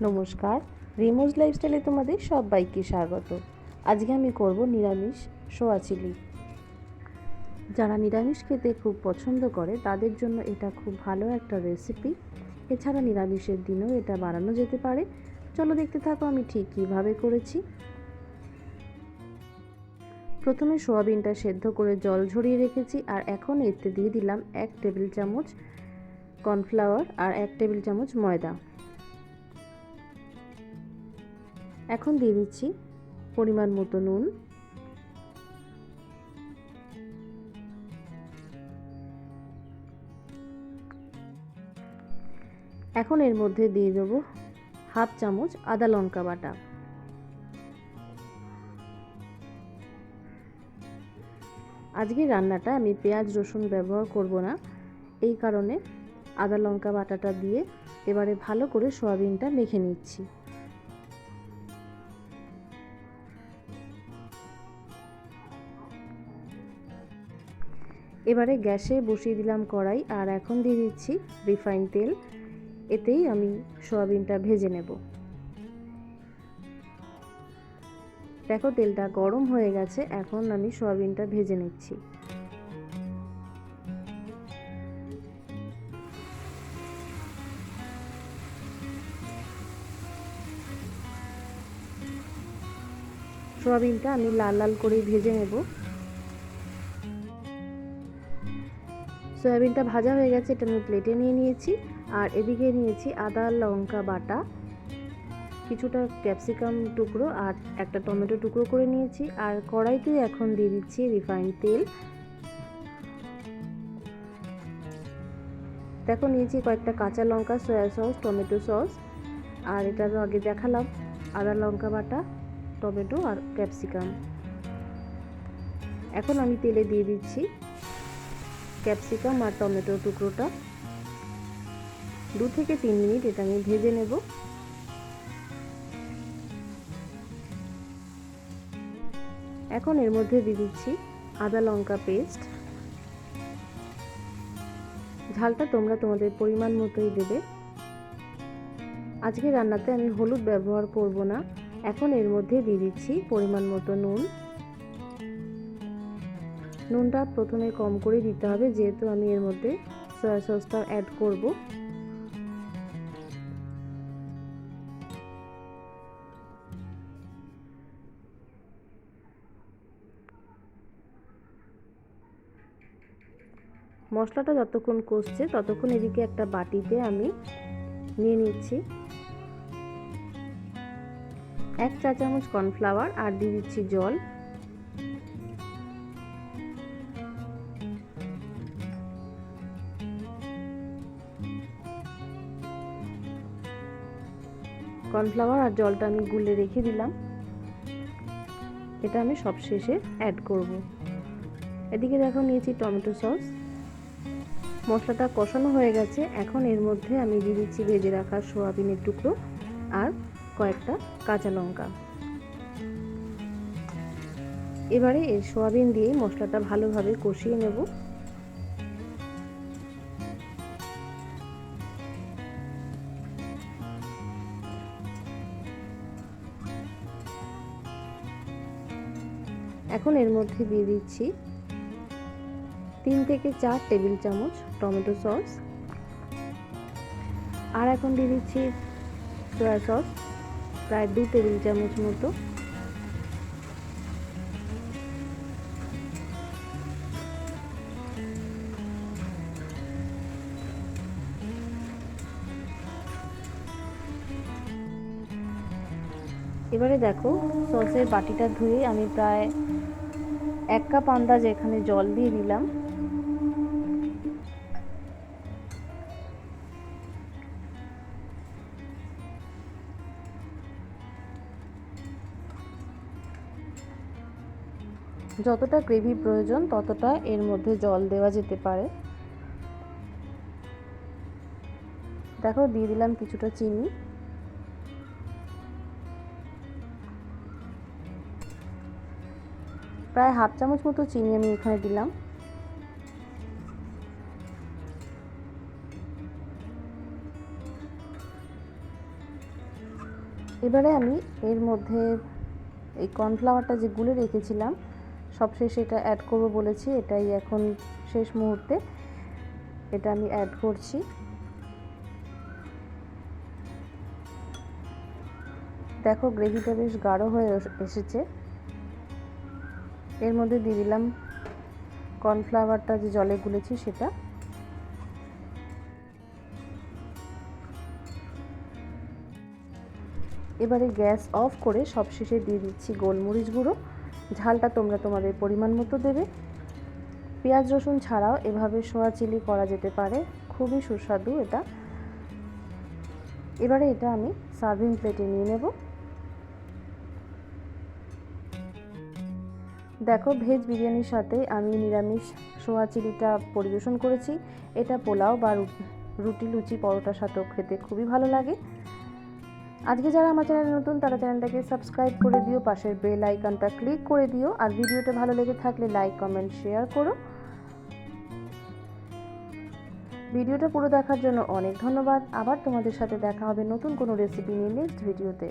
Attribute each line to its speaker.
Speaker 1: নমস্কার, রিমোজ লাইফস্টাইলে তোমাদের সবাইকে স্বাগত। আজকে আমি করব নিরামিষ সোয়া চিলি। যারা নিরামিষ খেতে খুব পছন্দ করে তাদের জন্য এটা খুব ভালো একটা রেসিপি। এছাড়া নিরামিষের দিনেও এটা বানানো যেতে পারে। চলো দেখতে থাকো আমি ঠিক কীভাবে করেছি। প্রথমে সোয়াবিনটা সেদ্ধ করে জল ঝরিয়ে রেখেছি, আর এখন এতে দিয়ে দিলাম 1 টেবিল চামচ কর্নফ্লাওয়ার আর 1 টেবিল চামচ ময়দা। এখন দিয়ে দিচ্ছি পরিমাণ মতো নুন, এখন এর মধ্যে দিয়ে দেবো হাফ চামচ আদা লঙ্কা বাটা। আজকের রান্নাটা আমি পেঁয়াজ রসুন ব্যবহার করব না, এই কারণে আদা লঙ্কা বাটাটা দিয়ে এবারে ভালো করে সয়াবিনটা মেখে নিচ্ছি। এবারে গ্যাসে বসিয়ে দিলাম কড়াই, আর এখন দিয়ে দিচ্ছি রিফাইন তেল। এতেই আমি সয়াবিনটা ভেজে নেব। দেখো তেলটা গরম হয়ে গেছে, এখন আমি সয়াবিনটা ভেজে নিচ্ছি। সয়াবিনটা আমি লাল লাল করে ভেজে নেব। সয়াবিনটা ভাজা হয়ে গেছে, এটা আমি প্লেটে নিয়ে নিয়েছি। আর এদিকে নিয়েছি আদা লঙ্কা বাটা, কিছুটা ক্যাপসিকাম টুকরো আর একটা টমেটো টুকরো করে নিয়েছি। আর কড়াইতে এখন দিয়ে দিচ্ছি রিফাইন তেল। দেখো নিয়েছি কয়েকটা কাঁচা লঙ্কা, সয়া সস, টমেটো সস, আর এটা তো আগে দেখালাম আদা লঙ্কা বাটা, টমেটো আর ক্যাপসিকাম। এখন আমি তেলে দিয়ে দিচ্ছি ক্যাপসিকাম আর টমেটো টুকরোটা। 2 থেকে 3 মিনিট এটা আমি ভেজে নেব। এখন এর মধ্যে দিয়ে দিচ্ছি আদা লঙ্কা পেস্ট। ঝালটা তোমরা তোমাদের পরিমাণ মতোই দেবে। আজকে রান্নাতে আমি হলুদ ব্যবহার করব না। এখন এর মধ্যে দিয়ে দিচ্ছি পরিমাণ মতো নুন। নুনটা প্রথমে কম করে দিতে হবে, যেহেতু আমি এর মধ্যে সয়া সসটা অ্যাড করব। মশলাটা যতক্ষণ কষছে ততক্ষণ এদিকে একটা বাটিতে আমি নিয়ে নিচ্ছি 1 চা চামচ কর্নফ্লাওয়ার আর দিয়ে দিচ্ছি জল। কর্নফ্লাওয়ার আর জলটা আমি গুলে রেখে দিলাম, এটা আমি সব শেষে অ্যাড করব। এদিকে দেখো নিয়েছি টমেটো সস। মশলাটা কষানো হয়ে গেছে, এখন এর মধ্যে আমি দিয়ে দিচ্ছি ভেজে রাখা সয়াবিনের টুকরো আর কয়েকটা কাঁচা লঙ্কা। এবারে এই সয়াবিন দিয়ে মশলাটা ভালোভাবে কষিয়ে নেব। এখন এর মধ্যে দিয়ে দিচ্ছি 3 থেকে 4 টেবিল চামচ টমেটো সস, আর এখন দিয়ে দিচ্ছি সয়া সস প্রায় 2 টেবিল চামচ মতো। এবারে দেখো সসের বাটিটা ধুয়ে আমি প্রায় 1 কাপ আন্দাজ এখানে জল দিয়ে দিলাম। যতটা গ্রেভি প্রয়োজন ততটা এর মধ্যে জল দেওয়া যেতে পারে। দেখো দিয়ে দিলাম কিছুটা চিনি। প্রায় হাফ চামচ মতো চিনি আমি এখানে দিলাম। এবারে আমি এর মধ্যে এই কর্নফ্লাওয়ারটা যে গুলে রেখেছিলাম সবশেষে এটা অ্যাড করব বলেছি, এটাই এখন শেষ মুহূর্তে এটা আমি অ্যাড করছি। দেখো গ্রেভিটা বেশ গাঢ় হয়ে এসেছে। এর মধ্যে দিয়ে দিলাম কর্নফ্লাওয়ারটা যে জলে গুলেছি সেটা। এবারে গ্যাস অফ করে সবশেষে দিয়ে দিচ্ছি গোলমরিচ গুঁড়ো। ঝালটা তোমরা তোমাদের পরিমাণ মতো দেবে। পেঁয়াজ রসুন ছাড়াও এভাবে সোয়া চিলি করা যেতে পারে, খুবই সুস্বাদু এটা। এবারে এটা আমি সার্ভিং প্লেটে নিয়ে নেব। দেখো ভেজ বিরিয়ানির সাথে আমি নিরামিষ সোয়া চিলিটা পরিবেশন করেছি। এটা পোলাও বা রুটি লুচি পরোটার সাথেও খেতে খুবই ভালো লাগে। আজকে যারা আমার চ্যানেলে নতুন তারা চ্যানেলটাকে সাবস্ক্রাইব করে দিও, পাশের বেল আইকনটা ক্লিক করে দিও, আর ভিডিওটা ভালো লেগে থাকলে লাইক কমেন্ট শেয়ার করো। ভিডিওটা পুরো দেখার জন্য অনেক ধন্যবাদ। আবার তোমাদের সাথে দেখা হবে নতুন কোনো রেসিপি নিয়ে নেক্সট ভিডিওতে।